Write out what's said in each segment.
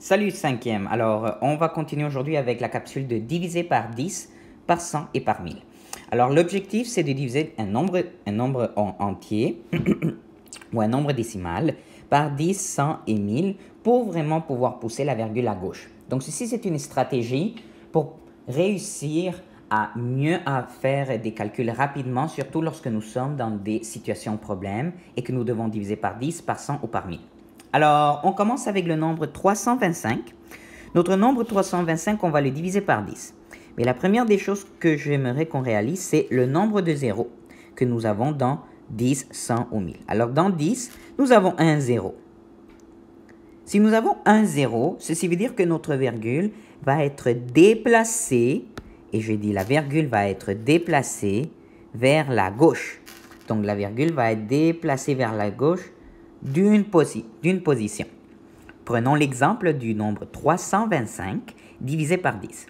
Salut cinquième, alors on va continuer aujourd'hui avec la capsule de diviser par 10, par 100 et par 1000. Alors l'objectif c'est de diviser un nombre entier ou un nombre décimal par 10, 100 et 1000 pour vraiment pouvoir pousser la virgule à gauche. Donc ceci c'est une stratégie pour réussir à mieux faire des calculs rapidement, surtout lorsque nous sommes dans des situations problèmes et que nous devons diviser par 10, par 100 ou par 1000. Alors, on commence avec le nombre 325. Notre nombre 325, on va le diviser par 10. Mais la première des choses que j'aimerais qu'on réalise, c'est le nombre de zéros que nous avons dans 10, 100 ou 1000. Alors, dans 10, nous avons un 0. Si nous avons un 0, ceci veut dire que notre virgule va être déplacée, et je dis la virgule va être déplacée vers la gauche. Donc, la virgule va être déplacée vers la gauche d'une position. Prenons l'exemple du nombre 325 divisé par 10.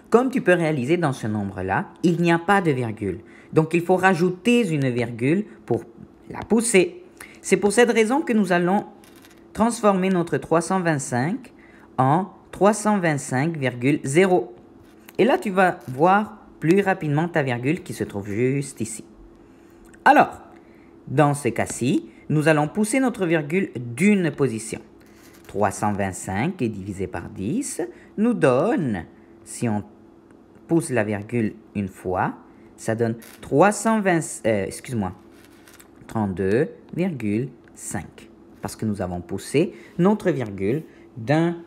Comme tu peux réaliser dans ce nombre-là, il n'y a pas de virgule. Donc, il faut rajouter une virgule pour la pousser. C'est pour cette raison que nous allons transformer notre 325 en 325,0. Et là, tu vas voir plus rapidement ta virgule qui se trouve juste ici. Alors, dans ce cas-ci, nous allons pousser notre virgule d'une position. 325 divisé par 10 nous donne, si on pousse la virgule une fois, ça donne 32,5. Parce que nous avons poussé notre virgule d'une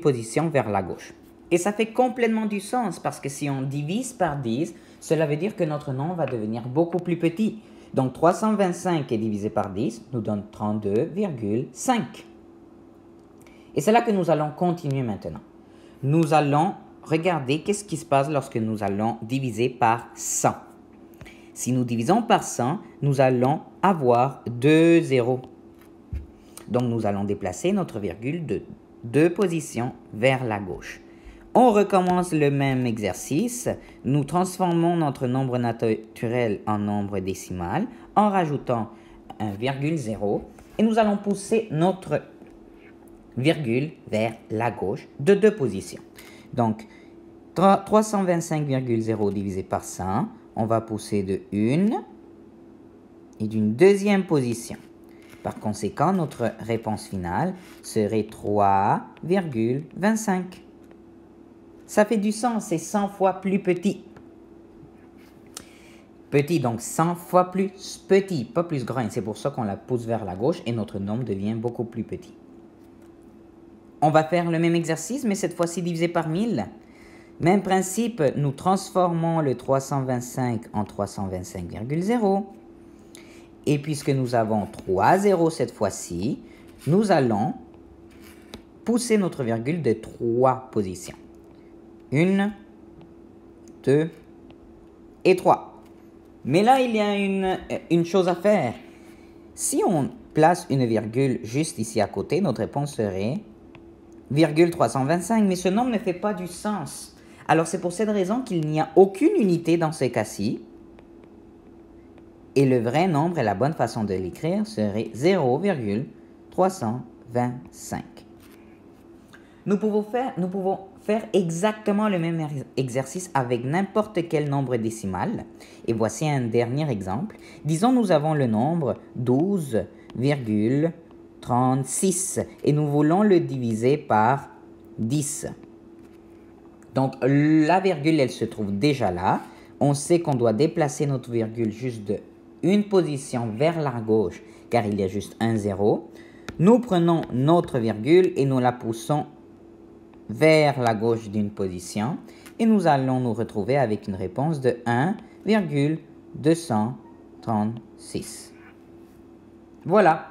position vers la gauche. Et ça fait complètement du sens parce que si on divise par 10, cela veut dire que notre nombre va devenir beaucoup plus petit. Donc 325 divisé par 10 nous donne 32,5. Et c'est là que nous allons continuer maintenant. Nous allons regarder qu'est-ce qui se passe lorsque nous allons diviser par 100. Si nous divisons par 100, nous allons avoir 2 zéros. Donc nous allons déplacer notre virgule de 2 positions vers la gauche. On recommence le même exercice. Nous transformons notre nombre naturel en nombre décimal en rajoutant un virgule 0 et nous allons pousser notre virgule vers la gauche de 2 positions. Donc, 325,0 divisé par 100, on va pousser de 1 et d'une deuxième position. Par conséquent, notre réponse finale serait 3,25. Ça fait du sens, c'est 100 fois plus petit. Petit, donc 100 fois plus petit, pas plus grand. C'est pour ça qu'on la pousse vers la gauche et notre nombre devient beaucoup plus petit. On va faire le même exercice, mais cette fois-ci divisé par 1000. Même principe, nous transformons le 325 en 325,0. Et puisque nous avons 3 zéros cette fois-ci, nous allons pousser notre virgule de 3 positions. 1, 2 et 3. Mais là, il y a une chose à faire. Si on place une virgule juste ici à côté, notre réponse serait virgule 325, mais ce nombre ne fait pas du sens. Alors, c'est pour cette raison qu'il n'y a aucune unité dans ce cas-ci. Et le vrai nombre et la bonne façon de l'écrire serait 0,325. Nous pouvons faire exactement le même exercice avec n'importe quel nombre décimal. Et voici un dernier exemple. Disons nous avons le nombre 12,36 et nous voulons le diviser par 10. Donc la virgule, elle se trouve déjà là. On sait qu'on doit déplacer notre virgule juste de une position vers la gauche car il y a juste un 0. Nous prenons notre virgule et nous la poussons vers la gauche d'une position et nous allons nous retrouver avec une réponse de 1,236. Voilà.